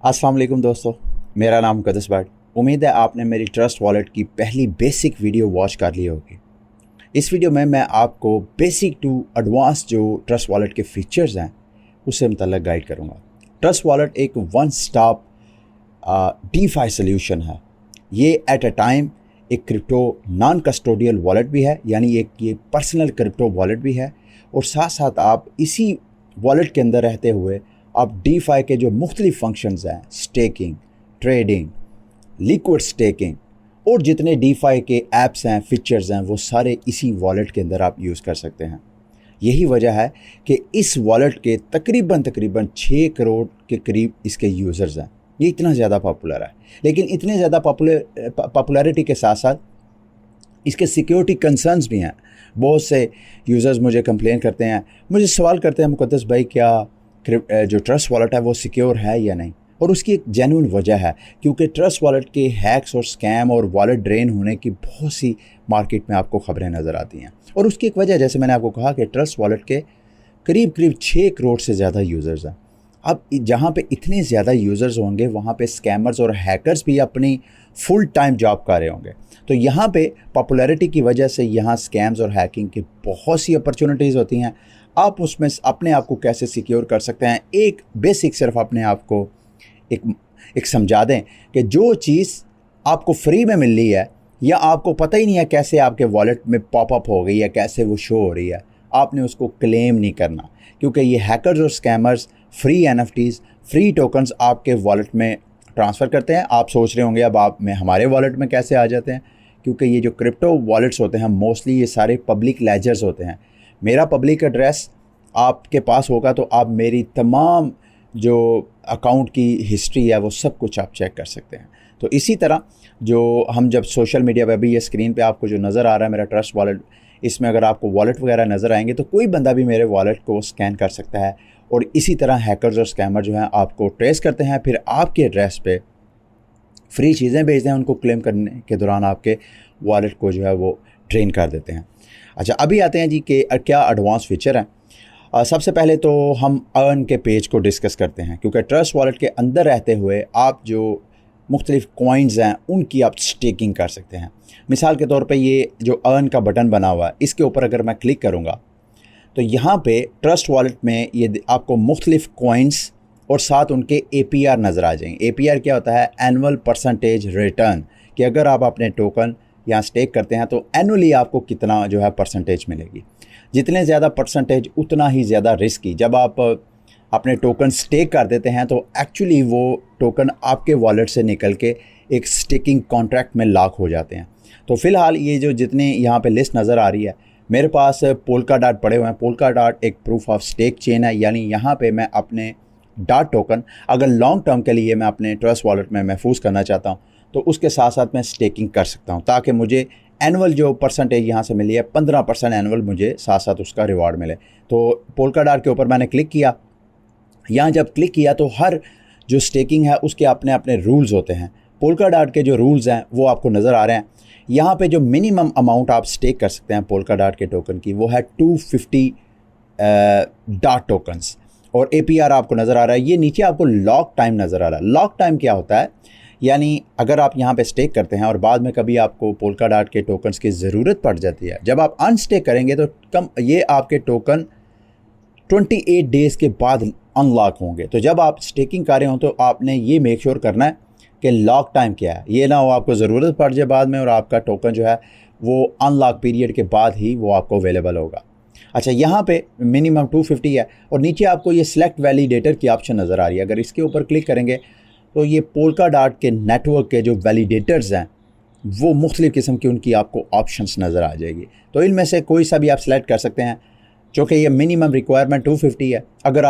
अस्सलाम वालेकुम दोस्तों, मेरा नाम मुक़द्दस भट्ट। उम्मीद है आपने मेरी ट्रस्ट वॉलेट की पहली बेसिक वीडियो वॉच कर ली होगी। इस वीडियो में मैं आपको बेसिक टू एडवांस जो ट्रस्ट वॉलेट के फीचर्स हैं उससे मुतल्लिक़ गाइड करूँगा। ट्रस्ट वॉलेट एक वन स्टॉप डीफाई सोल्यूशन है। ये एट अ टाइम एक क्रिप्टो नॉन कस्टोडियल वॉलेट भी है, यानी एक ये पर्सनल क्रिप्टो वॉलेट भी है, और साथ साथ आप इसी वॉलेट के अंदर रहते हुए आप डीफाई के जो मुख्तलिफ फंक्शंस हैं, स्टेकिंग, ट्रेडिंग, लिक्विड स्टेकिंग और जितने डीफाई के ऐप्स हैं, फीचर्स हैं, वो सारे इसी वॉलेट के अंदर आप यूज़ कर सकते हैं। यही वजह है कि इस वॉलेट के तकरीबन 6 करोड़ के करीब इसके यूज़र्स हैं। ये इतना ज़्यादा पॉपुलर है, लेकिन इतने ज़्यादा पॉपुलैरिटी के साथ साथ इसके सिक्योरिटी कंसर्न्स भी हैं। बहुत से यूज़र्स मुझे कंप्लेन करते हैं, मुझे सवाल करते हैं, मुक़द्दस भाई क्या जो ट्रस्ट वॉलेट है वो सिक्योर है या नहीं। और उसकी एक जेन्युइन वजह है, क्योंकि ट्रस्ट वॉलेट के हैक्स और स्कैम और वॉलेट ड्रेन होने की बहुत सी मार्केट में आपको खबरें नज़र आती हैं। और उसकी एक वजह, जैसे मैंने आपको कहा, कि ट्रस्ट वॉलेट के करीब 6 करोड़ से ज़्यादा यूज़र्स हैं। अब जहाँ पे इतने ज़्यादा यूज़र्स होंगे वहाँ पे स्कैमर्स और हैकर्स भी अपनी फुल टाइम जॉब कर रहे होंगे। तो यहाँ पे पॉपुलैरिटी की वजह से यहाँ स्कैम्स और हैकिंग की बहुत सी अपॉर्चुनिटीज़ होती हैं। आप उसमें अपने आप को कैसे सिक्योर कर सकते हैं, एक बेसिक सिर्फ अपने आप को एक समझा दें कि जो चीज़ आपको फ्री में मिल रही है या आपको पता ही नहीं है कैसे आपके वॉलेट में पॉपअप हो गई है, कैसे वो शो हो रही है, आपने उसको क्लेम नहीं करना, क्योंकि ये हैकर्स और scammers free NFTs, free tokens आपके वॉलेट में ट्रांसफ़र करते हैं। आप सोच रहे होंगे अब आप में हमारे वॉलेट में कैसे आ जाते हैं, क्योंकि ये जो क्रिप्टो वॉलेट्स होते हैं मोस्टली ये सारे पब्लिक लेजर्स होते हैं। मेरा पब्लिक एड्रेस आपके पास होगा तो आप मेरी तमाम जो अकाउंट की हिस्ट्री है वो सब कुछ आप चेक कर सकते हैं। तो इसी तरह जो हम जब सोशल मीडिया पे भी, ये स्क्रीन पे आपको जो नज़र आ रहा है मेरा ट्रस्ट वॉलेट, इसमें अगर आपको वॉलेट वगैरह नज़र आएंगे तो कोई बंदा भी मेरे वॉलेट को स्कैन कर सकता है, और इसी तरह हैकर्स और स्कैमर जो हैं आपको ट्रेस करते हैं, फिर आपके एड्रेस पे फ्री चीज़ें भेजते हैं, उनको क्लेम करने के दौरान आपके वॉलेट को जो है वो ड्रेन कर देते हैं। अच्छा, अभी आते हैं जी कि क्या एडवांस फीचर हैं। सबसे पहले तो हम अर्न के पेज को डिस्कस करते हैं, क्योंकि ट्रस्ट वॉलेट के अंदर रहते हुए आप जो मुख्तलिफ कॉइन्स हैं उनकी आप स्टेकिंग कर सकते हैं। मिसाल के तौर पे ये जो अर्न का बटन बना हुआ है, इसके ऊपर अगर मैं क्लिक करूँगा तो यहाँ पे ट्रस्ट वॉलेट में ये आपको मुख्तलिफ कॉइन्स और साथ उनके APR नज़र आ जाएंगे। APR क्या होता है? एनुअल परसेंटेज रिटर्न, कि अगर आप अपने टोकन यहाँ स्टेक करते हैं तो एनुअली आपको कितना जो है परसेंटेज मिलेगी। जितने ज़्यादा परसेंटेज उतना ही ज़्यादा रिस्की। जब आप अपने टोकन स्टेक कर देते हैं तो एक्चुअली वो टोकन आपके वॉलेट से निकल के एक स्टेकिंग कॉन्ट्रैक्ट में लॉक हो जाते हैं। तो फ़िलहाल ये जो जितने यहाँ पे लिस्ट नज़र आ रही है, मेरे पास पोल्काडॉट पड़े हुए हैं। पोल्काडॉट एक प्रूफ ऑफ स्टेक चेन है, यानी यहाँ पे मैं अपने डॉट टोकन अगर लॉन्ग टर्म के लिए मैं अपने ट्रस्ट वॉलेट में महफूज करना चाहता हूँ तो उसके साथ साथ मैं स्टेकिंग कर सकता हूँ, ताकि मुझे एनुअल जो परसेंटेज यहाँ से मिली है 15% एनुअल मुझे साथ साथ उसका रिवार्ड मिले। तो पोल्काडॉट के ऊपर मैंने क्लिक किया। यहाँ जब क्लिक किया तो हर जो स्टेकिंग है उसके अपने अपने रूल्स होते हैं। पोल्काडॉट के जो रूल्स हैं वो आपको नज़र आ रहे हैं। यहाँ पे जो मिनिमम अमाउंट आप स्टेक कर सकते हैं पोल्काडॉट के टोकन की वो है 250 डॉट टोकन्स, और APR आपको नज़र आ रहा है। ये नीचे आपको लॉक टाइम नज़र आ रहा है। लॉक टाइम क्या होता है? यानी अगर आप यहाँ पे स्टेक करते हैं और बाद में कभी आपको पोल्काडॉट के टोकन्स की ज़रूरत पड़ जाती है, जब आप अनस्टेक करेंगे तो ये आपके टोकन 28 डेज़ के बाद अनलॉक होंगे। तो जब आप स्टेकिंग कर रहे हो तो आपने ये मेक श्योर करना है कि लॉक टाइम क्या है। ये ना हो आपको ज़रूरत पड़ जाए बाद में और आपका टोकन जो है वो अनलॉक पीरियड के बाद ही वो आपको अवेलेबल होगा। अच्छा, यहाँ पे मिनिमम 250 है, और नीचे आपको ये सिलेक्ट वैलिडेटर की ऑप्शन नज़र आ रही है। अगर इसके ऊपर क्लिक करेंगे तो ये पोल्काडॉट के नेटवर्क के जो वैलिडेटर्स हैं वो मुख्तलिफ़ किस्म की उनकी आपको ऑप्शंस नज़र आ जाएगी। तो इनमें से कोई सा भी आप सेलेक्ट कर सकते हैं, चूँकि ये मिनिमम रिक्वायरमेंट 250 है। अगर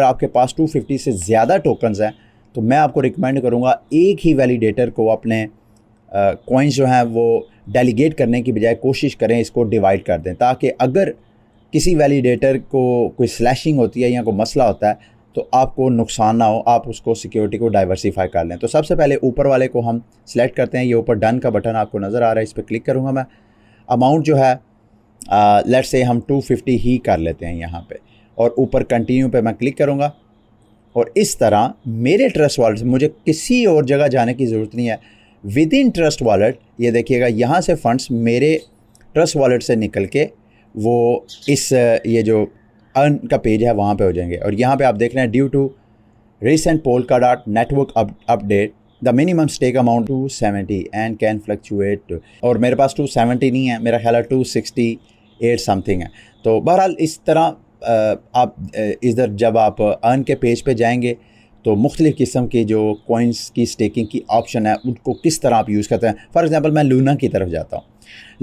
आपके पास 250 से ज़्यादा टोकन्स हैं तो मैं आपको रिकमेंड करूँगा एक ही वैलिडेटर को अपने कॉइन्स जो हैं वो डेलीगेट करने की बजाय कोशिश करें इसको डिवाइड कर दें, ताकि अगर किसी वैलिडेटर को कोई स्लैशिंग होती है या कोई मसला होता है तो आपको नुकसान ना हो, आप उसको सिक्योरिटी को डाइवर्सिफाई कर लें। तो सबसे पहले ऊपर वाले को हम सेलेक्ट करते हैं। ये ऊपर डन का बटन आपको नज़र आ रहा है, इस पर क्लिक करूँगा मैं। अमाउंट जो है लेट्स से हम 250 ही कर लेते हैं यहाँ पे, और ऊपर कंटिन्यू पे मैं क्लिक करूँगा और इस तरह मेरे ट्रस्ट वॉलेट से मुझे किसी और जगह जाने की ज़रूरत नहीं है। विद इन ट्रस्ट वॉलेट ये देखिएगा, यहाँ से फंड्स मेरे ट्रस्ट वॉलेट से निकल के वो इस ये जो अर्न का पेज है वहाँ पे हो जाएंगे। और यहाँ पे आप देख रहे हैं, due to recent Polkadot network update the minimum stake amount 270 and can fluctuate। और मेरे पास 270 नहीं है, मेरा ख्याल है 268 समथिंग है। तो बहरहाल इस तरह आप इधर जब आप अर्न के पेज पे जाएंगे तो मुख्तलिफ़ किस्म की जो कॉइन्स की स्टेकिंग की ऑप्शन है उनको किस तरह आप यूज़ करते हैं। फॉर एग्जांपल मैं लूना की तरफ जाता हूँ।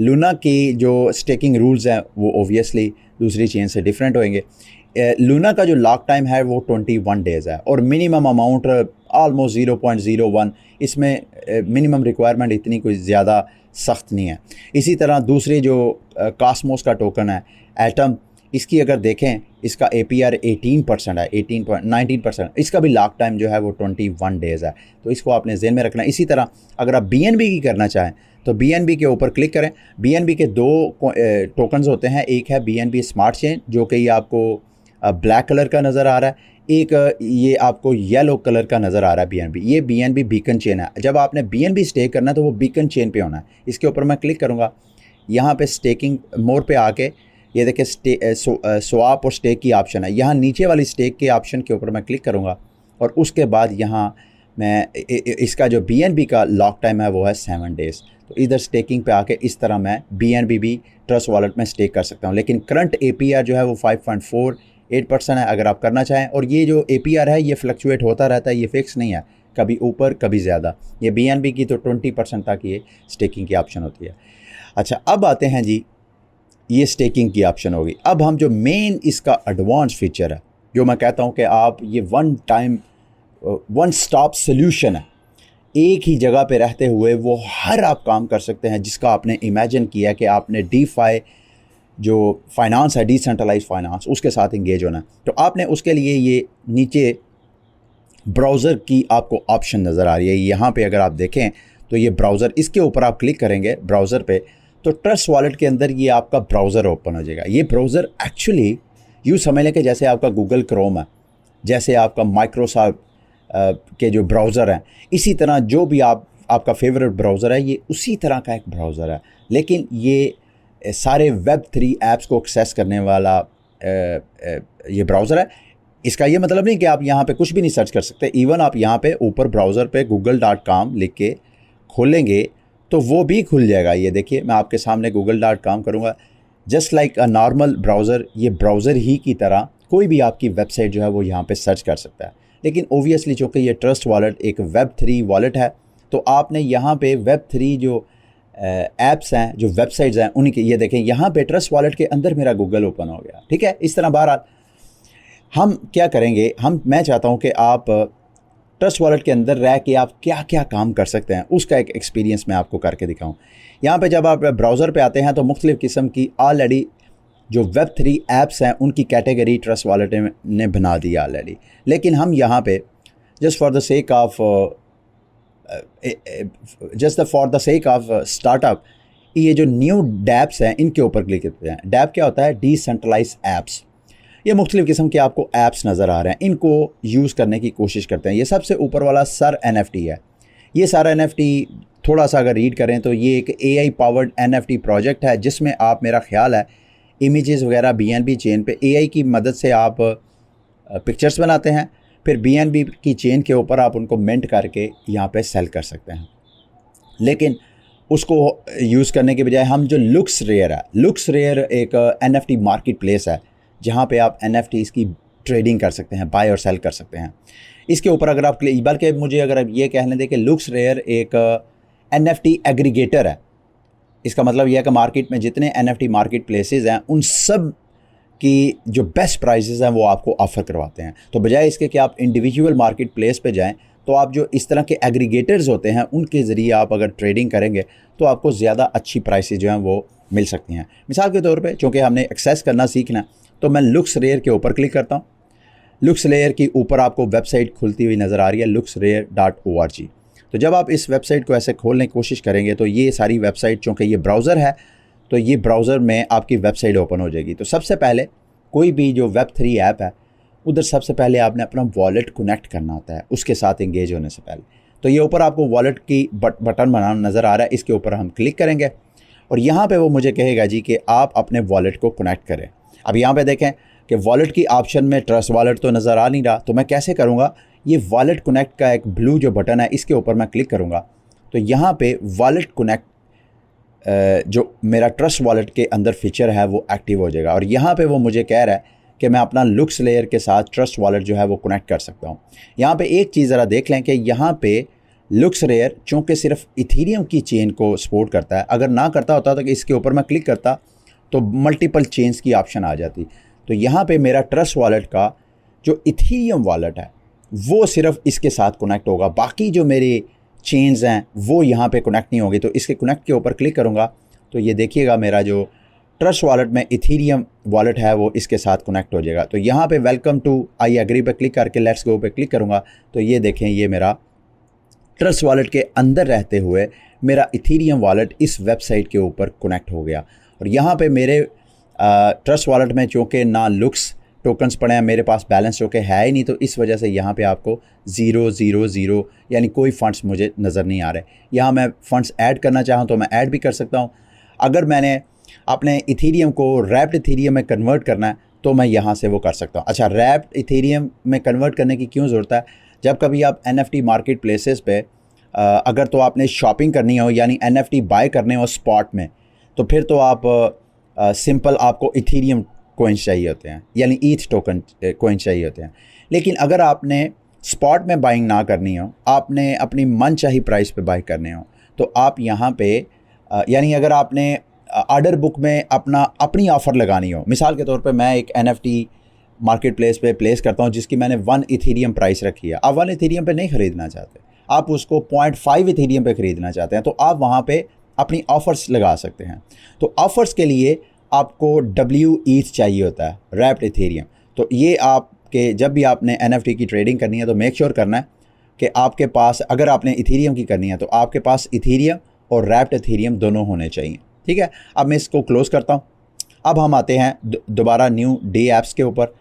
लूना की जो स्टेकिंग रूल्स हैं वो ओबियसली दूसरी चेन से डिफरेंट होंगे। लूना का जो लॉक टाइम है वो 21 डेज़ है और मिनिमम अमाउंट ऑलमोस्ट 0.01। इसमें मिनिमम रिक्वायरमेंट इतनी कोई ज़्यादा सख्त नहीं है। इसी तरह दूसरी जो कॉस्मोस का टोकन है एटम, इसकी अगर देखें इसका APR 18% है, 19%। इसका भी लॉक टाइम जो है वो 21 डेज़ है, तो इसको आपने ज़हन में रखना है। इसी तरह अगर आप BNB की करना चाहें तो BNB के ऊपर क्लिक करें। BNB के दो टोकन्स होते हैं, एक है BNB स्मार्ट चेन जो कि ये आपको ब्लैक कलर का नज़र आ रहा है, एक ये आपको येलो कलर का नज़र आ रहा है BNB। ये BNB बीकन चेन है। जब आपने BNB स्टेक करना है तो वो बीकन चेन पे होना है। इसके ऊपर मैं क्लिक करूँगा, यहाँ पे स्टेकिंग मोर पे आके ये देखिए स्वाप और स्टेक की ऑप्शन है। यहाँ नीचे वाली स्टेक के ऑप्शन के ऊपर मैं क्लिक करूँगा और उसके बाद यहाँ मैं इसका जो BNB का लॉक टाइम है वो है 7 डेज़। तो इधर स्टेकिंग पे आके इस तरह मैं BNB भी ट्रस्ट वॉलेट में स्टेक कर सकता हूँ। लेकिन करंट APR जो है वो 5.48% है अगर आप करना चाहें। और ये जो APR है ये फ्लक्चुएट होता रहता है, ये फिक्स नहीं है, कभी ऊपर कभी ज़्यादा। ये BNB की तो 20% तक ये स्टेकिंग की ऑप्शन होती है। अच्छा, अब आते हैं जी, ये स्टेकिंग की ऑप्शन होगी। अब हम जो मेन इसका एडवांस फीचर है, जो मैं कहता हूँ कि आप ये वन स्टॉप सोल्यूशन है, एक ही जगह पे रहते हुए वो हर आप काम कर सकते हैं जिसका आपने इमेजिन किया कि आपने DeFi जो फाइनेंस है, डिसेंट्रलाइज फाइनेंस, उसके साथ इंगेज होना है। तो आपने उसके लिए ये नीचे ब्राउज़र की आपको ऑप्शन नज़र आ रही है। यहाँ पे अगर आप देखें तो ये ब्राउज़र, इसके ऊपर आप क्लिक करेंगे ब्राउज़र पे तो ट्रस्ट वॉलेट के अंदर ये आपका ब्राउज़र ओपन हो जाएगा। ये ब्राउज़र एक्चुअली यूँ समझ लें कि जैसे आपका गूगल क्रोम है, जैसे आपका माइक्रोसॉफ्ट के जो ब्राउज़र हैं, इसी तरह जो भी आपका फेवरेट ब्राउज़र है ये उसी तरह का एक ब्राउज़र है। लेकिन ये सारे Web3 ऐप्स को एक्सेस करने वाला ये ब्राउज़र है। इसका ये मतलब नहीं कि आप यहाँ पे कुछ भी नहीं सर्च कर सकते। इवन आप यहाँ पे ऊपर ब्राउज़र पे google.com लिख के खोलेंगे तो वो भी खुल जाएगा। ये देखिए, मैं आपके सामने google.com करूँगा, just like a normal browser, ये ब्राउज़र ही की तरह कोई भी आपकी वेबसाइट जो है वो यहाँ पे सर्च कर सकता है। लेकिन ओबियसली चूँकि ये ट्रस्ट वॉलेट एक Web3 वॉलेट है तो आपने यहाँ पे Web3 जो ऐप्स हैं, जो वेबसाइट्स हैं, उन्हीं के, ये देखें यहाँ पे ट्रस्ट वॉलेट के अंदर मेरा गूगल ओपन हो गया। ठीक है, इस तरह बहरहाल हम क्या करेंगे, मैं चाहता हूँ कि आप ट्रस्ट वॉलेट के अंदर रह के आप क्या क्या काम कर सकते हैं उसका एक एक्सपीरियंस मैं आपको करके दिखाऊँ। यहाँ पे जब आप ब्राउज़र पे आते हैं तो मुख्तलिफ़ किस्म की ऑलरेडी जो Web3 ऐप्स हैं उनकी कैटेगरी ट्रस्ट वॉलेट ने बना दी ऑलरेडी। लेकिन हम यहाँ पे just for the sake of startup ये जो न्यू डैप्स हैं इनके ऊपर क्लिक करते हैं। डैप क्या होता है? Decentralize apps. ये मुख्तलिफ़ किस्म के आपको ऐप्स नज़र आ रहे हैं, इनको यूज़ करने की कोशिश करते हैं। ये सबसे ऊपर वाला सर NFT है। ये सारा NFT थोड़ा सा अगर रीड करें तो ये एक AI पावर्ड NFT प्रोजेक्ट है जिसमें आप, मेरा ख्याल है, इमेजेस वगैरह BNB चेन पे AI की मदद से आप पिक्चर्स बनाते हैं, फिर BNB की चेन के ऊपर आप उनको मिंट करके यहाँ पे सेल कर सकते हैं। लेकिन उसको यूज़ करने के बजाय हम जो लुक्स रेयर एक NFT मार्केट प्लेस है जहाँ पे आप NFTs की ट्रेडिंग कर सकते हैं, बाय और सेल कर सकते हैं। इसके ऊपर अगर आप, बल्कि मुझे अगर आप ये कहने दें कि लुक्स रेयर एक NFT एग्रीगेटर है, इसका मतलब यह है कि मार्केट में जितने NFT मार्केट प्लेसेस हैं उन सब की जो बेस्ट प्राइसेस हैं वो आपको ऑफ़र करवाते हैं। तो बजाय इसके कि आप इंडिविजुअल मार्केट प्लेस पे जाएं तो आप जो इस तरह के एग्रीगेटर्स होते हैं उनके ज़रिए आप अगर ट्रेडिंग करेंगे तो आपको ज़्यादा अच्छी प्राइसेस जो हैं वो मिल सकती हैं। मिसाल के तौर पे चूँकि हमने एक्सेस करना सीखना है तो मैं लुक्स रेयर के ऊपर क्लिक करता हूँ। लुक्स रेयर के ऊपर आपको वेबसाइट खुलती हुई नज़र आ रही है, luxrare.org। तो जब आप इस वेबसाइट को ऐसे खोलने की कोशिश करेंगे तो ये सारी वेबसाइट, चूँकि ये ब्राउज़र है तो ये ब्राउज़र में आपकी वेबसाइट ओपन हो जाएगी। तो सबसे पहले कोई भी जो Web3 ऐप है उधर सबसे पहले आपने अपना वॉलेट कनेक्ट करना होता है उसके साथ इंगेज होने से पहले। तो ये ऊपर आपको वॉलेट की बटन बनाना नज़र आ रहा है, इसके ऊपर हम क्लिक करेंगे और यहाँ पे वो मुझे कहेगा जी कि आप अपने वॉलेट को कनेक्ट करें। अब यहाँ पे देखें कि वॉलेट की ऑप्शन में ट्रस्ट वॉलेट तो नज़र आ नहीं रहा, तो मैं कैसे करूँगा, ये वॉलेट कनेक्ट का एक ब्लू जो बटन है इसके ऊपर मैं क्लिक करूँगा तो यहाँ पे वॉलेट कनेक्ट जो मेरा ट्रस्ट वॉलेट के अंदर फीचर है वो एक्टिव हो जाएगा और यहाँ पे वो मुझे कह रहा है कि मैं अपना लुक्स लेयर के साथ ट्रस्ट वॉलेट जो है वो कनेक्ट कर सकता हूँ। यहाँ पे एक चीज़ ज़रा देख लें कि यहाँ पे लुक्स लेयर चूँकि सिर्फ इथीरियम की चेन को सपोर्ट करता है, अगर ना करता होता तो कि इसके ऊपर मैं क्लिक करता तो मल्टीपल चेन्स की ऑप्शन आ जाती। तो यहाँ पे मेरा ट्रस्ट वॉलेट का जो इथीरियम वॉलेट है वो सिर्फ इसके साथ कनेक्ट होगा, बाकी जो मेरे चेन्स हैं वो यहाँ पे कनेक्ट नहीं होगी। तो इसके कनेक्ट के ऊपर क्लिक करूँगा तो ये देखिएगा मेरा जो ट्रस्ट वॉलेट में इथीरियम वॉलेट है वो इसके साथ कनेक्ट हो जाएगा। तो यहाँ पे वेलकम टू आई एग्री पे क्लिक करके लेट्स गो पे क्लिक करूँगा तो ये देखें ये मेरा ट्रस्ट वॉलेट के अंदर रहते हुए मेरा इथीरियम वॉलेट इस वेबसाइट के ऊपर कनेक्ट हो गया। और यहाँ पे मेरे ट्रस्ट वॉलेट में चूँकि ना लुक्स टोकन्स पड़े हैं, मेरे पास बैलेंस जो कि है ही नहीं, तो इस वजह से यहाँ पे आपको 000 यानी कोई फ़ंड्स मुझे नज़र नहीं आ रहे। यहाँ मैं फ़ंड्स ऐड करना चाहूँ तो मैं ऐड भी कर सकता हूँ। अगर मैंने अपने इथीरियम को रैप्ड इथीरियम में कन्वर्ट करना है तो मैं यहाँ से वो कर सकता हूँ। अच्छा, रैप्ड इथीरियम में कन्वर्ट करने की क्यों ज़रूरत है? जब कभी आप NFT मार्केट प्लेसेस पे अगर तो आपने शॉपिंग करनी हो यानी NFT बाय करने हो स्पॉट में, तो फिर तो आप सिंपल आपको इथीरियम कोइंस चाहिए होते हैं यानी ईथ टोकन कोइंस चाहिए होते हैं। लेकिन अगर आपने स्पॉट में बाइंग ना करनी हो, आपने अपनी मनचाही प्राइस पे बाय करने हो, तो आप यहाँ पे यानी अगर आपने ऑर्डर बुक में अपनी ऑफ़र लगानी हो, मिसाल के तौर पे मैं एक NFT मार्केट प्लेस पे प्लेस करता हूँ जिसकी मैंने 1 इथीरियम प्राइस रखी है। आप 1 इथीरियम पे नहीं ख़रीदना चाहते, आप उसको 0.5 इथीरियम पे ख़रीदना चाहते हैं, तो आप वहाँ पे अपनी ऑफ़र्स लगा सकते हैं। तो ऑफ़र्स के लिए आपको WETH चाहिए होता है, रैप्ड इथीरियम। तो ये आपके जब भी आपने NFT की ट्रेडिंग करनी है तो मेक श्योर करना है कि आपके पास, अगर आपने इथीरियम की करनी है तो आपके पास इथीरियम और रैप्ड इथीरियम दोनों होने चाहिए। ठीक है, अब मैं इसको क्लोज़ करता हूँ। अब हम आते हैं दोबारा न्यू डे ऐप्स के ऊपर।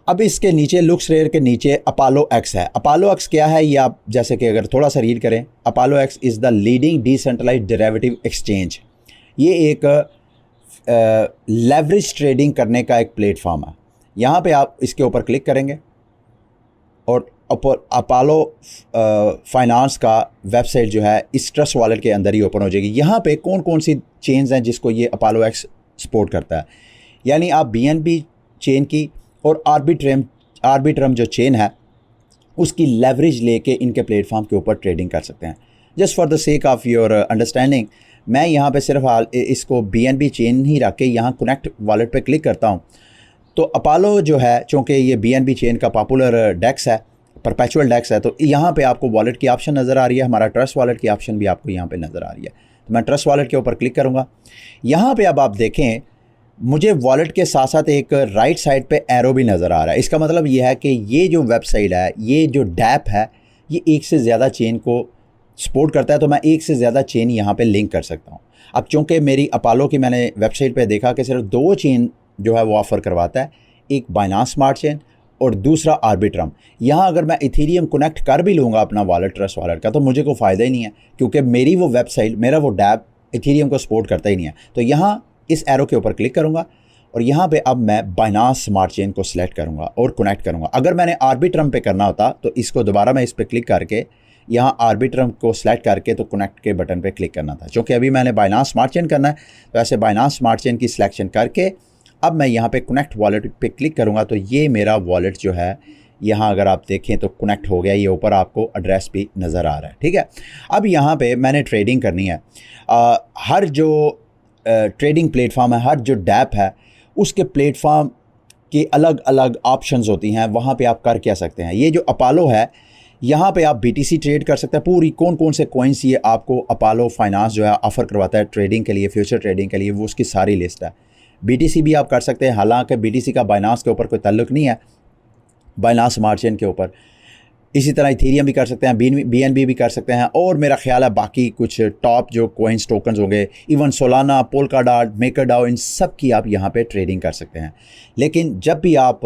अब इसके नीचे लुक्स लेयर के नीचे अपोलो एक्स है। अपोलो एक्स क्या है ये आप जैसे कि अगर थोड़ा सा रीड करें, Apollo X is the leading decentralized derivative exchange. ये एक लेवरेज ट्रेडिंग करने का एक प्लेटफॉर्म है। यहाँ पे आप इसके ऊपर क्लिक करेंगे और अपोलो फाइनेंस का वेबसाइट जो है इस ट्रस्ट वॉलेट के अंदर ही ओपन हो जाएगी। यहाँ पे कौन कौन सी चेन्स हैं जिसको ये अपोलो एक्स सपोर्ट करता है, यानी आप BNB चेन की और आर्बिट्रम जो चेन है उसकी लेवरेज लेके इनके प्लेटफॉर्म के ऊपर ट्रेडिंग कर सकते हैं। Just for the sake of your understanding मैं यहाँ पे सिर्फ इसको BNB चेन ही रख के यहाँ कनेक्ट वॉलेट पे क्लिक करता हूँ। तो अपोलो जो है चूँकि ये BNB चेन का पॉपुलर डेक्स है, परपेचुअल डेक्स है, तो यहाँ पे आपको वॉलेट की ऑप्शन नज़र आ रही है, हमारा ट्रस्ट वॉलेट की ऑप्शन भी आपको यहाँ पे नज़र आ रही है। तो मैं ट्रस्ट वॉलेट के ऊपर क्लिक करूँगा। यहाँ पे अब आप देखें मुझे वॉलेट के साथ साथ एक राइट साइड पे एरो भी नज़र आ रहा है। इसका मतलब ये है कि ये जो वेबसाइट है, ये जो डैप है, ये एक से ज़्यादा चेन को सपोर्ट करता है, तो मैं एक से ज़्यादा चेन यहाँ पे लिंक कर सकता हूँ। अब चूँकि मेरी अपोलो की मैंने वेबसाइट पे देखा कि सिर्फ 2 चेन जो है वो ऑफ़र करवाता है, एक बाइनांस स्मार्ट चेन और दूसरा आर्बिट्रम। यहाँ अगर मैं इथीरियम कनेक्ट कर भी लूँगा अपना वॉलेट ट्रस्ट वॉलेट का तो मुझे कोई फ़ायदा ही नहीं है, क्योंकि मेरी वो वेबसाइट, मेरा वो डैप इथीरियम को सपोर्ट करता ही नहीं है। तो यहाँ इस एरो के ऊपर क्लिक करूँगा और यहाँ पे अब मैं बाइनांस स्मार्ट चेन को सिलेक्ट करूँगा और कनेक्ट करूँगा। अगर मैंने आर्बिट्रम पे करना होता तो इसको दोबारा मैं इस पर क्लिक करके यहाँ आर्बिट्रम को सिलेक्ट करके तो कनेक्ट के बटन पे क्लिक करना था। क्योंकि अभी मैंने बाइनांस स्मार्ट चेन करना है, तो ऐसे बाइनांस स्मार्ट चेन की सिलेक्शन करके अब मैं यहाँ पे कनेक्ट वॉलेट पे क्लिक करूँगा तो ये मेरा वॉलेट जो है यहाँ अगर आप देखें तो कनेक्ट हो गया। ये ऊपर आपको एड्रेस भी नज़र आ रहा है। ठीक है, अब यहाँ पे मैंने ट्रेडिंग करनी है। हर जो ट्रेडिंग प्लेटफॉर्म है, हर जो डैप है, उसके प्लेटफॉर्म की अलग अलग ऑप्शंस होती हैं, वहाँ पे आप कर क्या सकते हैं। ये जो अपोलो है, यहाँ पे आप BTC ट्रेड कर सकते हैं। पूरी कौन कौन से कॉइन्स ये आपको अपोलो फाइनेंस जो है ऑफ़र करवाता है ट्रेडिंग के लिए, फ्यूचर ट्रेडिंग के लिए, वो उसकी सारी लिस्ट है। BTC भी आप कर सकते हैं, हालांकि BTC का बाइनांस के ऊपर कोई ताल्लुक नहीं है, बाइनांस स्मार्ट चेन के ऊपर। इसी तरह इथीरियम भी कर सकते हैं, BNB भी कर सकते हैं, और मेरा ख्याल है बाकी कुछ टॉप जो कोइंस टोकन्स होंगे, इवन सोलाना, पोल्काडॉट, मेकरडाओ, इन सब की आप यहाँ पे ट्रेडिंग कर सकते हैं। लेकिन जब भी आप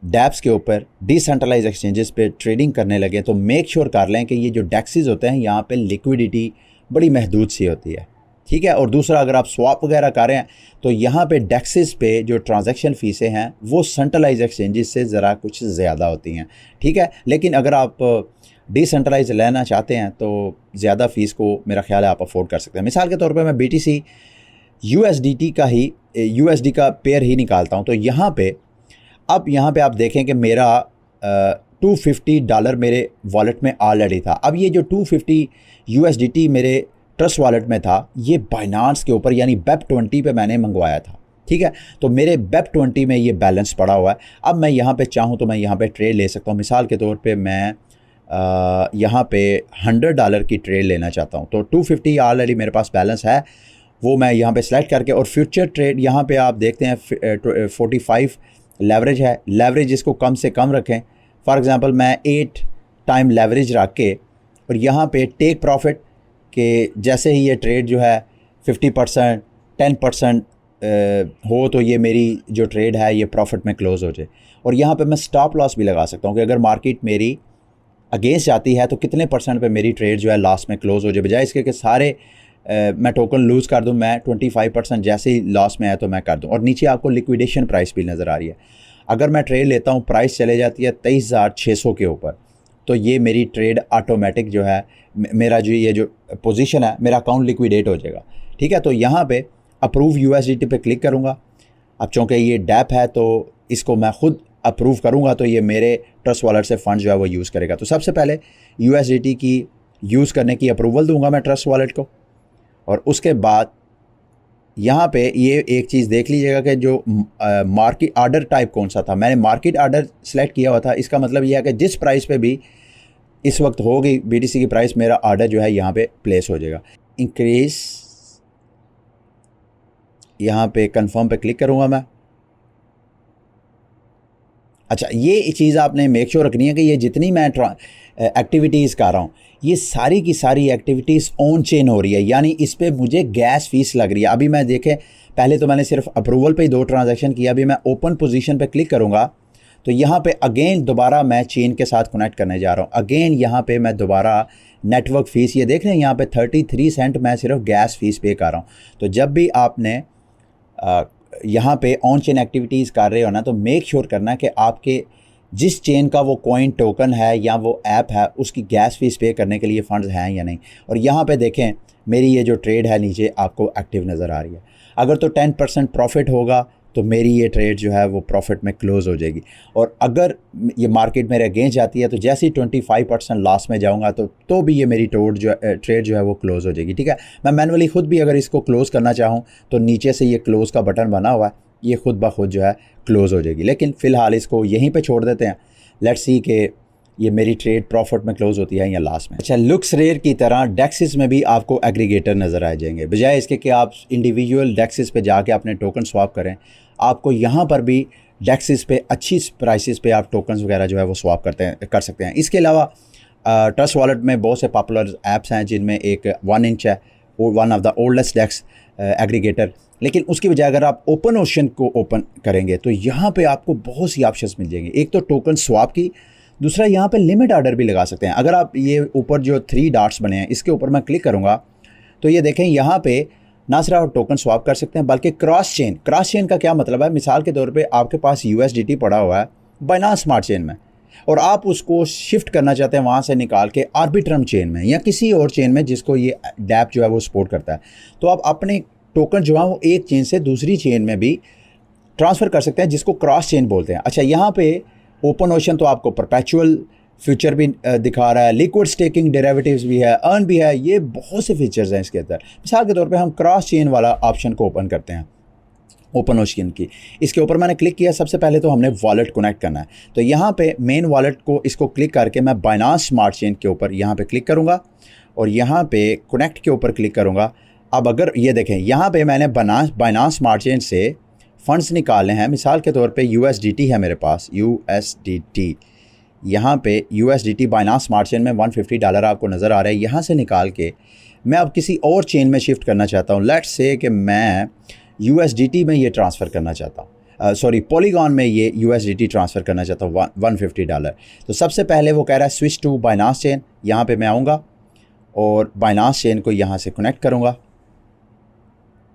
डैप्स के ऊपर डिसेंट्रलाइज एक्सचेंजेस पे ट्रेडिंग करने लगे तो मेक श्योर कर लें कि ये जो डेक्सेस होते हैं यहाँ पे लिक्विडिटी बड़ी महदूद सी होती है, ठीक है। और दूसरा, अगर आप स्वैप वगैरह कर रहे हैं तो यहाँ पे डेक्सेस पे जो ट्रांजैक्शन फ़ीसें हैं वो सेंट्रलाइज एक्सचेंजेस से ज़रा कुछ ज़्यादा होती हैं, ठीक है। लेकिन अगर आप डिसेंट्रलाइज लेना चाहते हैं तो ज़्यादा फ़ीस को मेरा ख्याल है आप अफोर्ड कर सकते हैं। मिसाल के तौर पे मैं BTC USDT का ही USD का पेयर ही निकालता हूँ। तो यहाँ पे आप देखें कि मेरा $250 मेरे वॉलेट में ऑलरेडी था। अब ये जो 250 USDT मेरे ट्रस्ट वॉलेट में था, ये बाइनांस के ऊपर यानी BEP20 पे मैंने मंगवाया था, ठीक है। तो मेरे BEP20 में ये बैलेंस पड़ा हुआ है। अब मैं यहाँ पे चाहूँ तो मैं यहाँ पे ट्रेड ले सकता हूँ। मिसाल के तौर पे मैं यहाँ पे $100 की ट्रेड लेना चाहता हूँ। तो 250 ऑलरेडी मेरे पास बैलेंस है, वो मैं यहाँ पे सेलेक्ट करके, और फ्यूचर ट्रेड यहाँ पे आप देखते हैं 45 लेवरेज है। लेवरेज इसको कम से कम रखें। फॉर एग्ज़ाम्पल मैं 8 टाइम लेवरेज रख के और यहाँ पे टेक प्रॉफिट कि जैसे ही ये ट्रेड जो है 50% 10% हो तो ये मेरी जो ट्रेड है ये प्रॉफिट में क्लोज़ हो जाए। और यहाँ पे मैं स्टॉप लॉस भी लगा सकता हूँ कि अगर मार्केट मेरी अगेंस्ट जाती है तो कितने % पे मेरी ट्रेड जो है लास्ट में क्लोज़ हो जाए, बजाय इसके कि सारे मैं टोकन लूज़ कर दूं। मैं 25% जैसे ही लॉस में आया तो मैं कर दूं। और नीचे आपको लिक्विडेशन प्राइस भी नज़र आ रही है। अगर मैं ट्रेड लेता हूं, प्राइस चले जाती है 23,600 के ऊपर, तो ये मेरी ट्रेड ऑटोमेटिक जो है, मेरा जो ये जो पोजीशन है, मेरा अकाउंट लिक्विडेट हो जाएगा, ठीक है। तो यहाँ पे अप्रूव USDT पे क्लिक करूँगा। अब चूँकि ये डैप है तो इसको मैं ख़ुद अप्रूव करूँगा तो ये मेरे ट्रस्ट वॉलेट से फ़ंड जो है वो यूज़ करेगा। तो सबसे पहले USDT की यूज़ करने की अप्रूवल दूँगा मैं ट्रस्ट वॉलेट को, और उसके बाद यहाँ पे ये एक चीज़ देख लीजिएगा कि जो मार्केट आर्डर टाइप कौन सा था। मैंने मार्केट आर्डर सेलेक्ट किया हुआ था। इसका मतलब ये है कि जिस प्राइस पे भी इस वक्त होगी BTC की प्राइस, मेरा आर्डर जो है यहाँ पे प्लेस हो जाएगा। इंक्रीज, यहाँ पे कंफर्म पे क्लिक करूँगा मैं। अच्छा, ये चीज़ आपने मेक श्योर रखनी है कि ये जितनी मैं एक्टिविटीज़ कर रहा हूँ ये सारी की सारी एक्टिविटीज़ ऑन चेन हो रही है, यानी इस पर मुझे गैस फीस लग रही है। अभी मैं देखें, पहले तो मैंने सिर्फ अप्रूवल पे ही 2 ट्रांजैक्शन किया। अभी मैं ओपन पोजीशन पे क्लिक करूँगा तो यहाँ पे अगेन दोबारा मैं चेन के साथ कनेक्ट करने जा रहा हूँ। अगेन यहाँ पे मैं दोबारा नेटवर्क फ़ीस, ये देख रहे हैं यहाँ पे 33 सेंट मैं सिर्फ गैस फ़ीस पे कर रहा हूँ। तो जब भी आपने यहाँ पे ऑन चेन एक्टिविटीज़ कर रहे हो ना, तो मेक श्योर करना कि आपके जिस चेन का वो कॉइन टोकन है या वो ऐप है उसकी गैस फीस पे करने के लिए फ़ंड्स हैं या नहीं। और यहाँ पे देखें मेरी ये जो ट्रेड है नीचे आपको एक्टिव नज़र आ रही है। अगर तो 10% प्रॉफिट होगा तो मेरी ये ट्रेड जो है वो प्रॉफिट में क्लोज़ हो जाएगी। और अगर ये मार्केट मेरे अगेंस्ट जाती है तो जैसे ही 25% लॉस में जाऊंगा तो भी ये मेरी ट्रेड जो है वो क्लोज़ हो जाएगी, ठीक है। मैं मैनुअली ख़ुद भी अगर इसको क्लोज़ करना चाहूँ तो नीचे से ये क्लोज़ का बटन बना हुआ है, ये खुद ब खुद जो है क्लोज़ हो जाएगी। लेकिन फ़िलहाल इसको यहीं पे छोड़ देते हैं। लेट्स सी कि ये मेरी ट्रेड प्रॉफिट में क्लोज़ होती है या लॉस में। अच्छा, LooksRare की तरह डेक्सेस में भी आपको एग्रीगेटर नज़र आ जाएंगे। बजाय इसके कि आप इंडिविजुअल डेक्सेस पे जाके अपने टोकन स्वाप करें, आपको यहाँ पर भी डेक्सेस पे अच्छी प्राइसेस पे आप टोकन्स वगैरह जो है वो स्वाप कर सकते हैं। इसके अलावा ट्रस्ट वॉलेट में बहुत से पॉपुलर ऐप्स हैं जिनमें एक 1 इंच है, वो one of the oldest DEX aggregator. लेकिन उसकी बजाय अगर आप ओपन ओशन को ओपन करेंगे तो यहाँ पे आपको बहुत सी ऑप्शंस मिल जाएंगे। एक तो टोकन स्वाप की, दूसरा यहाँ पे लिमिट ऑर्डर भी लगा सकते हैं। अगर आप ये ऊपर जो 3 डॉट्स बने हैं इसके ऊपर मैं क्लिक करूँगा तो ये देखें यहाँ पे ना सिर्फ आप टोकन स्वाप कर सकते हैं बल्कि क्रॉस चेन का क्या मतलब है, मिसाल के तौर पे आपके पास USDT पड़ा हुआ है बाइनांस स्मार्ट चेन में और आप उसको शिफ्ट करना चाहते हैं वहाँ से निकाल के आर्बिट्रम चेन में या किसी और चेन में जिसको ये डैप जो है वो सपोर्ट करता है, तो आप अपने टोकन जो है वो एक चेन से दूसरी चेन में भी ट्रांसफ़र कर सकते हैं जिसको क्रॉस चेन बोलते हैं। अच्छा, यहाँ पे ओपन ओशन तो आपको परपेचुअल फ्यूचर भी दिखा रहा है, लिक्विड स्टेकिंग डेरिवेटिव्स भी है, अर्न भी है, ये बहुत से फीचर्स हैं इसके अंदर। मिसाल के तौर पे हम क्रॉस चेन वाला ऑप्शन को ओपन करते हैं, ओपन ओशन की, इसके ऊपर मैंने क्लिक किया। सबसे पहले तो हमने वॉलेट कनेक्ट करना है, तो यहाँ पे मेन वॉलेट को इसको क्लिक करके मैं बाइनांस स्मार्ट चेन के ऊपर यहाँ पे क्लिक करूँगा और यहाँ पे कनेक्ट के ऊपर क्लिक करूँगा। अब अगर ये देखें यहाँ पे मैंने बाइनांस स्मार्ट चेन से फ़ंड्स निकाले हैं। मिसाल के तौर पे USDT है मेरे पास, USDT, यहाँ पे USDT बाइनांस स्मार्ट चेन में $150 आपको नज़र आ रहा है। यहाँ से निकाल के मैं अब किसी और चेन में शिफ्ट करना चाहता हूँ। लेट्स से कि मैं USDT में ये ट्रांसफ़र करना चाहता हूँ। सॉरी पॉलीगॉन में ये USDT ट्रांसफ़र करना चाहता हूँ $150। तो सबसे पहले वो कह रहा है स्विच टू बाइनांस चेन। यहाँ पे मैं आऊँगा और बाइनांस चेन को यहाँ से कनेक्ट करूँगा,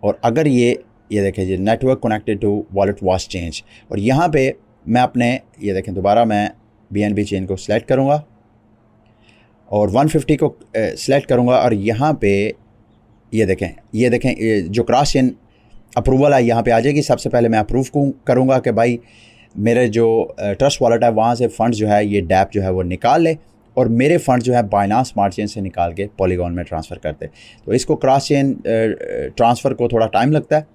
और अगर ये देखें जी network connected to wallet was change, और यहाँ पे मैं अपने ये देखें दोबारा मैं BNB चेन को सिलेक्ट करूँगा और 150 को सिलेक्ट करूँगा, और यहाँ पे ये देखें जो क्रॉस चेन अप्रूवल है यहाँ पे आ जाएगी। सबसे पहले मैं अप्रूव करूँगा कि भाई मेरे जो ट्रस्ट वॉलेट है वहाँ से फ़ंड जो है ये डैप जो है वो निकाल ले, और मेरे फ़ंड जो है बाइनांस स्मार्ट चेन से निकाल के पॉलीगॉन में ट्रांसफ़र करते। तो इसको क्रॉस चेन ट्रांसफ़र को थोड़ा टाइम लगता है,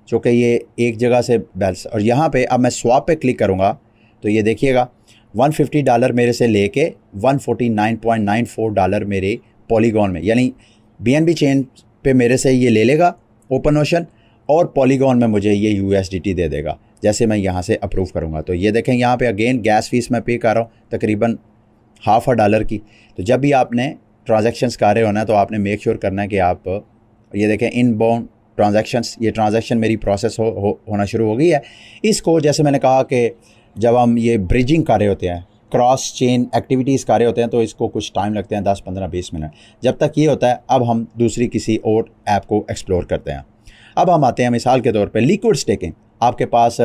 चूँकि ये एक जगह से बैलेंस। और यहाँ पे अब मैं स्वैप पे क्लिक करूँगा तो ये देखिएगा $150 मेरे से लेके $149.94 मेरे पॉलीगॉन में, यानी BNB चेन पे मेरे से ये ले लेगा ओपन ओशन, और पॉलीगॉन में मुझे ये USDT दे देगा जैसे मैं यहाँ से अप्रूव करूँगा। तो ये देखें यहाँ पे अगेन गैस फीस मैं पे कर रहा हूँ तकरीबन $0.50 की। तो जब भी आपने ट्रांजैक्शंस कर रहे होना है तो आपने मेक श्योर करना है कि आप ये देखें इनबाउंड ट्रांजैक्शंस, ये ट्रांजैक्शन मेरी प्रोसेस होना शुरू हो गई है। इसको जैसे मैंने कहा कि जब हम ये ब्रिजिंग कर रहे होते हैं, क्रॉस चेन एक्टिविटीज़ कर रहे होते हैं, तो इसको कुछ टाइम लगते हैं 10, 15, 20 मिनट। जब तक ये होता है अब हम दूसरी किसी और ऐप को एक्सप्लोर करते हैं। अब हम आते हैं मिसाल के तौर पे लिक्विड स्टेकिंग। आपके पास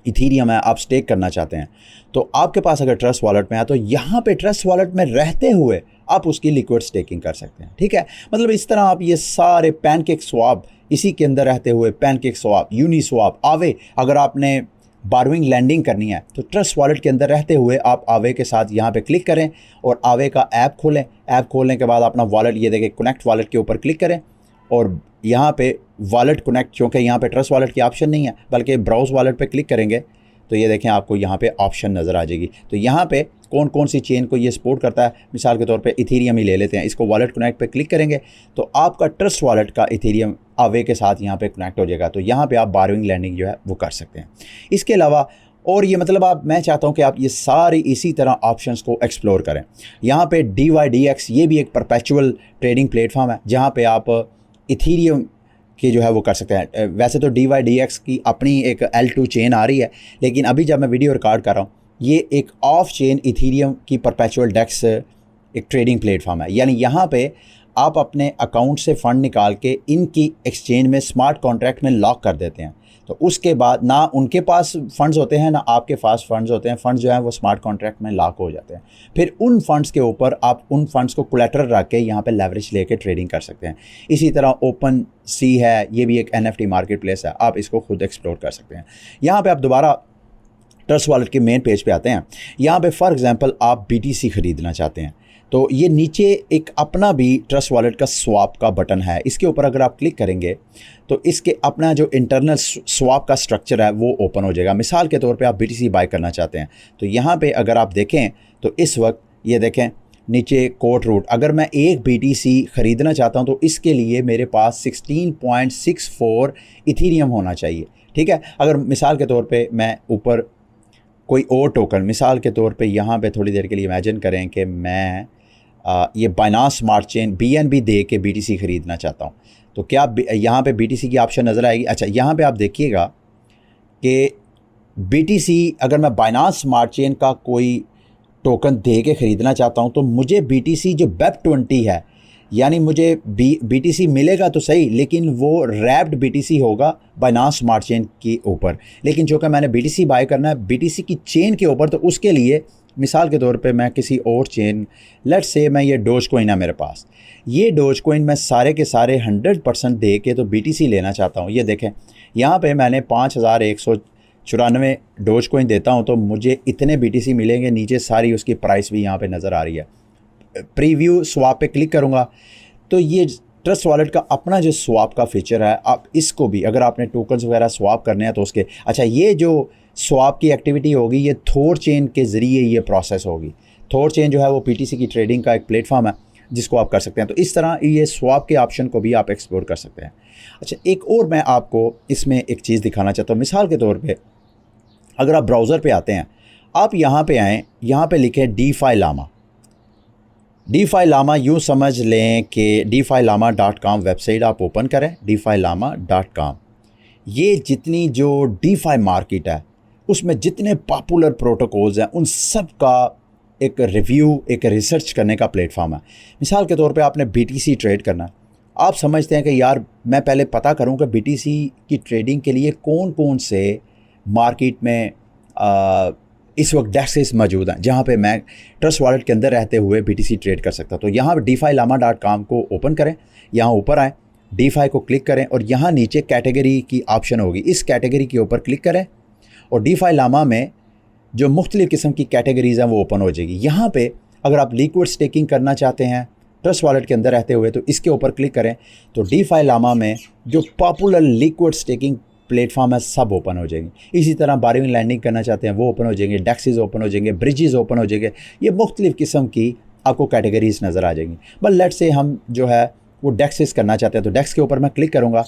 इथीरियम है, आप स्टेक करना चाहते हैं, तो आपके पास अगर ट्रस्ट वॉलेट में है तो यहाँ पे ट्रस्ट वॉलेट में रहते हुए आप उसकी लिक्विड स्टेकिंग कर सकते हैं। ठीक है, मतलब इस तरह आप ये सारे पैनकेक स्वैप इसी के अंदर रहते हुए, पैनकेक स्वैप, यूनिस्वैप, आवे, अगर आपने बारविंग लैंडिंग करनी है तो ट्रस्ट वॉलेट के अंदर रहते हुए आप आवे के साथ यहाँ पे क्लिक करें और आवे का ऐप खोलें। ऐप खोलने के बाद अपना वॉलेट ये देखें कनेक्ट वॉलेट के ऊपर क्लिक करें, और यहाँ पे वॉलेट कनेक्ट, क्योंकि यहाँ पे ट्रस्ट वॉलेट की ऑप्शन नहीं है बल्कि ब्राउज वॉलेट पे क्लिक करेंगे तो ये देखें आपको यहाँ पे ऑप्शन नज़र आ जाएगी। तो यहाँ पे कौन कौन सी चेन को ये सपोर्ट करता है, मिसाल के तौर पे इथीरियम ही ले लेते हैं। इसको वॉलेट कनेक्ट पे क्लिक करेंगे तो आपका ट्रस्ट वॉलेट का इथीरियम आवे के साथ यहाँ पे कनेक्ट हो जाएगा। तो यहाँ पे आप बारविंग लैंडिंग जो है वो कर सकते हैं। इसके अलावा और ये मतलब मैं चाहता हूँ कि आप ये सारी इसी तरह ऑप्शंस को एक्सप्लोर करें। यहाँ पे DYDX ये भी एक परपेचुअल ट्रेडिंग प्लेटफॉर्म है जहाँ पे आप इथीरियम कि जो है वो कर सकते हैं। वैसे तो DYDX की अपनी एक L2 चेन आ रही है, लेकिन अभी जब मैं वीडियो रिकॉर्ड कर रहा हूँ ये एक ऑफ चेन इथीरियम की परपेचुअल डेक्स एक ट्रेडिंग प्लेटफॉर्म है। यानी यहाँ पे आप अपने अकाउंट से फ़ंड निकाल के इनकी एक्सचेंज में स्मार्ट कॉन्ट्रैक्ट में लॉक कर देते हैं। तो उसके बाद ना उनके पास फ़ंड्स होते हैं ना आपके पास फ़ंड्स होते हैं, फ़ंड्स जो हैं वो स्मार्ट कॉन्ट्रैक्ट में लॉक हो जाते हैं। फिर उन फ़ंड्स के ऊपर आप उन फ़ंड्स को कोलैटरल रख के यहाँ पे लेवरेज लेके ट्रेडिंग कर सकते हैं। इसी तरह ओपन सी है, ये भी एक NFT मार्केट प्लेस है, आप इसको खुद एक्सप्लोर कर सकते हैं। यहाँ पर आप दोबारा ट्रस्ट वॉलेट के मेन पेज पे आते हैं। यहाँ पे फॉर एग्जांपल आप BTC ख़रीदना चाहते हैं तो ये नीचे एक अपना भी ट्रस्ट वॉलेट का स्वैप का बटन है, इसके ऊपर अगर आप क्लिक करेंगे तो इसके अपना जो इंटरनल स्वैप का स्ट्रक्चर है वो ओपन हो जाएगा। मिसाल के तौर पे आप BTC बाय करना चाहते हैं तो यहाँ पे अगर आप देखें तो इस वक्त ये देखें नीचे कोड रूट, अगर मैं एक BTC ख़रीदना चाहता हूँ तो इसके लिए मेरे पास 16.64 इथीरियम होना चाहिए। ठीक है, अगर मिसाल के तौर पर मैं ऊपर कोई और टोकन, मिसाल के तौर पे यहाँ पे थोड़ी देर के लिए इमेजिन करें कि मैं ये बाइनांस स्मार्ट चेन BNB दे के BTC ख़रीदना चाहता हूँ तो क्या यहाँ पे BTC की ऑप्शन नज़र आएगी। अच्छा, यहाँ पे आप देखिएगा कि BTC अगर मैं बाइनांस स्मार्ट चेन का कोई टोकन दे के ख़रीदना चाहता हूँ तो मुझे BTC जो BEP20 है, यानी मुझे BTC मिलेगा तो सही, लेकिन वो रैप्ड BTC होगा बाइनांस स्मार्ट चेन के ऊपर। लेकिन जो कि मैंने BTC बाय करना है BTC की चेन के ऊपर, तो उसके लिए मिसाल के तौर पे मैं किसी और चेन, लेट्स से मैं ये डोजकॉइन है मेरे पास, ये डोजकॉइन मैं सारे के सारे 100% दे के तो BTC लेना चाहता हूँ। ये देखें यहाँ पे मैंने 5194 डोजकॉइन देता हूँ तो मुझे इतने BTC मिलेंगे। नीचे सारी उसकी प्राइस भी यहाँ पे नज़र आ रही है। प्रीव्यू स्वैप पे क्लिक करूँगा तो ये ट्रस्ट वॉलेट का अपना जो स्वैप का फीचर है, आप इसको भी अगर आपने टोकन्स वगैरह स्वैप करने हैं तो उसके, अच्छा ये जो स्वैप की एक्टिविटी होगी ये थॉर चेन के ज़रिए ये प्रोसेस होगी। थॉर चेन जो है वो PTC की ट्रेडिंग का एक प्लेटफॉर्म है जिसको आप कर सकते हैं। तो इस तरह ये स्वैप के ऑप्शन को भी आप एक्सप्लोर कर सकते हैं। अच्छा, एक और मैं आपको इसमें एक चीज़ दिखाना चाहता हूँ। मिसाल के तौर पे अगर आप ब्राउज़र पे आते हैं, आप यहाँ पे आएँ, यहाँ पे लिखे DeFi Llama। DeFi Llama यूँ समझ लें कि DeFi Llama.com वेबसाइट आप ओपन करें, DeFi Llama.com। ये जितनी जो डीफाई मार्केट है उसमें जितने पॉपुलर प्रोटोकॉल्स हैं उन सब का एक रिव्यू, एक रिसर्च करने का प्लेटफॉर्म है। मिसाल के तौर पे आपने BTC ट्रेड करना है, आप समझते हैं कि यार मैं पहले पता करूं कि BTC की ट्रेडिंग के लिए कौन कौन से मार्केट में इस वक्त डेस्क्स मौजूद हैं जहां पे मैं ट्रस्ट वॉलेट के अंदर रहते हुए BTC ट्रेड कर सकता हूं। तो यहाँ DeFiLlama.com को ओपन करें, यहाँ ऊपर आएँ, DeFi को क्लिक करें और यहाँ नीचे कैटेगरी की ऑप्शन होगी, इस कैटेगरी के ऊपर क्लिक करें और DeFiLlama में जो मुख्तलिफ़ किस्म की कैटेगरीज़ हैं वो ओपन हो जाएगी। यहाँ पे अगर आप लिक्विड स्टेकिंग करना चाहते हैं ट्रस्ट वॉलेट के अंदर रहते हुए तो इसके ऊपर क्लिक करें, तो DeFiLlama में जो पॉपुलर लिक्विड स्टेकिंग प्लेटफॉर्म है सब ओपन हो जाएंगे। इसी तरह बारगेनिंग लैंडिंग करना चाहते हैं वो ओपन हो जाएंगे, डेक्सेस ओपन हो जाएंगे, ब्रिजेस ओपन हो जाएंगे, ये मुख्तलिफ़ किस्म की आपको कैटेगरीज नज़र आ जाएंगी। बट लेट्स से हम जो है वो डेक्सेस करना चाहते हैं तो डेक्स के ऊपर मैं क्लिक करूँगा।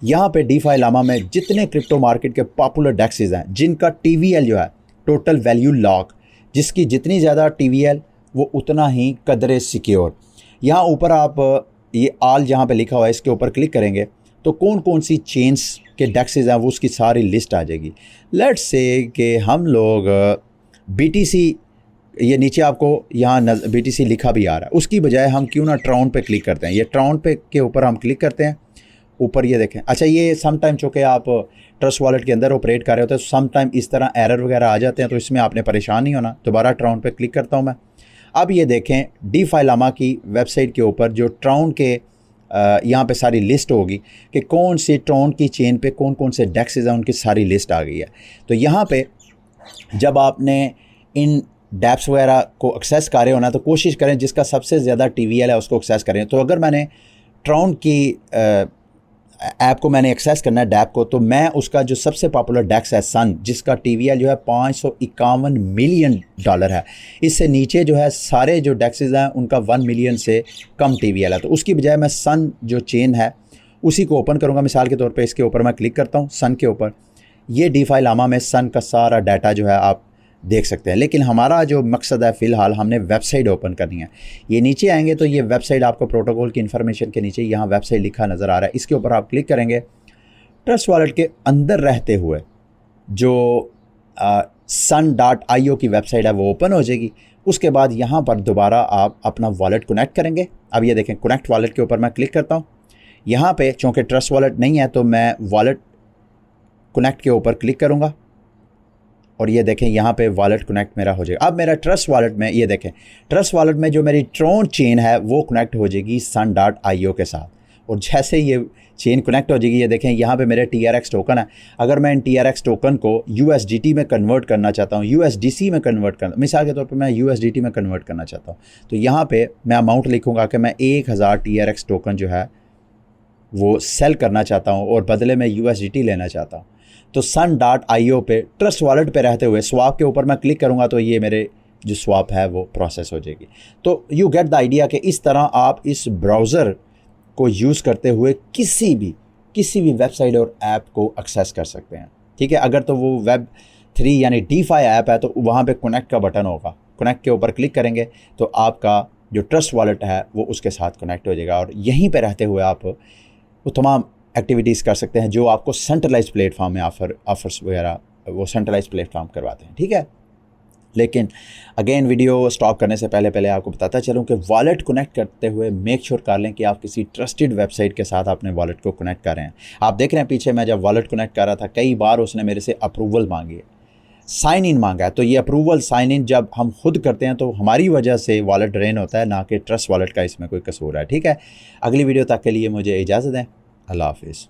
यहाँ पे DeFiLlama में जितने क्रिप्टो मार्केट के पॉपुलर डेक्सेस हैं जिनका TVL जो है टोटल वैल्यू लॉक, जिसकी जितनी ज़्यादा TVL वो उतना ही कदरे सिक्योर। यहाँ ऊपर आप ये आल जहाँ पे लिखा हुआ है इसके ऊपर क्लिक करेंगे तो कौन कौन सी चेन्स के डेक्सेस हैं वो उसकी सारी लिस्ट आ जाएगी। लेट्स से कि हम लोग BTC, ये नीचे आपको यहाँ BTC लिखा भी आ रहा है, उसकी बजाय हम क्यों ना ट्रॉन पे क्लिक करते हैं। ये ट्रॉन पे के ऊपर हम क्लिक करते हैं, ऊपर ये देखें। अच्छा, ये सम टाइम चूँकि आप ट्रस्ट वॉलेट के अंदर ऑपरेट कर रहे होते हैं सम टाइम इस तरह एरर वगैरह आ जाते हैं, तो इसमें आपने परेशान नहीं होना। दोबारा ट्रॉन पे क्लिक करता हूँ मैं। अब ये देखें DeFiLlama की वेबसाइट के ऊपर जो ट्रॉन के यहाँ पे सारी लिस्ट होगी कि कौन से ट्रॉन की चेन पे कौन कौन से डेक्सेस हैं, उनकी सारी लिस्ट आ गई है। तो यहाँ पे जब आपने इन डैप्स वगैरह को एक्सेस कर रहे हो ना तो कोशिश करें जिसका सबसे ज़्यादा TVL है उसको एक्सेस करें। तो अगर मैंने ट्रॉन की ऐप को मैंने एक्सेस करना है डैप को, तो मैं उसका जो सबसे पॉपुलर डेक्स है सन, जिसका TVL जो है $551 मिलियन है, इससे नीचे जो है सारे जो डेक्सेस हैं उनका 1 मिलियन से कम TVL है। तो उसकी बजाय मैं सन जो चेन है उसी को ओपन करूँगा। मिसाल के तौर पे इसके ऊपर मैं क्लिक करता हूँ सन के ऊपर, ये DeFiLlama में सन का सारा डाटा जो है आप देख सकते हैं। लेकिन हमारा जो मकसद है फ़िलहाल हमने वेबसाइट ओपन करनी है। ये नीचे आएंगे तो ये वेबसाइट आपको प्रोटोकॉल की इन्फॉर्मेशन के नीचे यहाँ वेबसाइट लिखा नज़र आ रहा है, इसके ऊपर आप क्लिक करेंगे। ट्रस्ट वॉलेट के अंदर रहते हुए जो sun.io की वेबसाइट है वो ओपन हो जाएगी। उसके बाद यहाँ पर दोबारा आप अपना वॉलेट कनेक्ट करेंगे। अब ये देखें कनेक्ट वॉलेट के ऊपर मैं क्लिक करता हूँ। यहाँ पे चूँकि ट्रस्ट वॉलेट नहीं है तो मैं वॉलेट कनेक्ट के ऊपर क्लिक करूँगा और ये देखें यहाँ पे वॉलेट कनेक्ट मेरा हो जाएगा। अब मेरा ट्रस्ट वॉलेट में ये देखें ट्रस्ट वॉलेट में जो मेरी ट्रॉन चेन है वो कनेक्ट हो जाएगी sun.io के साथ। और जैसे ये चेन कनेक्ट हो जाएगी, ये देखें यहाँ पे मेरे TRX टोकन है। अगर मैं इन TRX टोकन को USDT में कन्वर्ट करना चाहता हूँ, USDC में कन्वर्ट करना, मिसाल के तौर पे मैं USDT में कन्वर्ट करना चाहता हूँ, तो यहाँ पे मैं अमाउंट लिखूँगा कि मैं 1000 TRX टोकन जो है वो सेल करना चाहता हूँ और बदले में USDT लेना चाहता हूँ। तो sun.io पे ट्रस्ट वॉलेट पे रहते हुए स्वाप के ऊपर मैं क्लिक करूँगा तो ये मेरे जो स्वाप है वो प्रोसेस हो जाएगी। तो यू गेट द आइडिया कि इस तरह आप इस ब्राउज़र को यूज़ करते हुए किसी भी वेबसाइट और ऐप को एक्सेस कर सकते हैं। ठीक है, अगर तो वो Web3 यानी DeFi ऐप है तो वहाँ पे कनेक्ट का बटन होगा, कनेक्ट के ऊपर क्लिक करेंगे तो आपका जो ट्रस्ट वॉलेट है वो उसके साथ कनेक्ट हो जाएगा और यहीं पे रहते हुए आप वो तमाम एक्टिविटीज़ कर सकते हैं जो आपको सेंट्रलाइज प्लेटफॉर्म में ऑफर्स वगैरह वो सेंट्रलाइज प्लेटफॉर्म करवाते हैं। ठीक है, लेकिन अगेन वीडियो स्टॉप करने से पहले आपको बताता चलूँ कि वॉलेट कनेक्ट करते हुए मेक श्योर कर लें कि आप किसी ट्रस्टेड वेबसाइट के साथ अपने वॉलेट को कनेक्ट कर रहे हैं। आप देख रहे हैं पीछे मैं जब वॉलेट कनेक्ट कर रहा था कई बार उसने मेरे से अप्रूवल मांगी है, साइन इन मांगा है। तो ये अप्रूवल साइन इन जब हम खुद करते हैं तो हमारी वजह से वॉलेट ड्रेन होता है, ना कि ट्रस्ट वॉलेट का इसमें कोई कसूर है। ठीक है, अगली वीडियो तक के लिए मुझे इजाज़त दें। अल्लाह हाफिज़।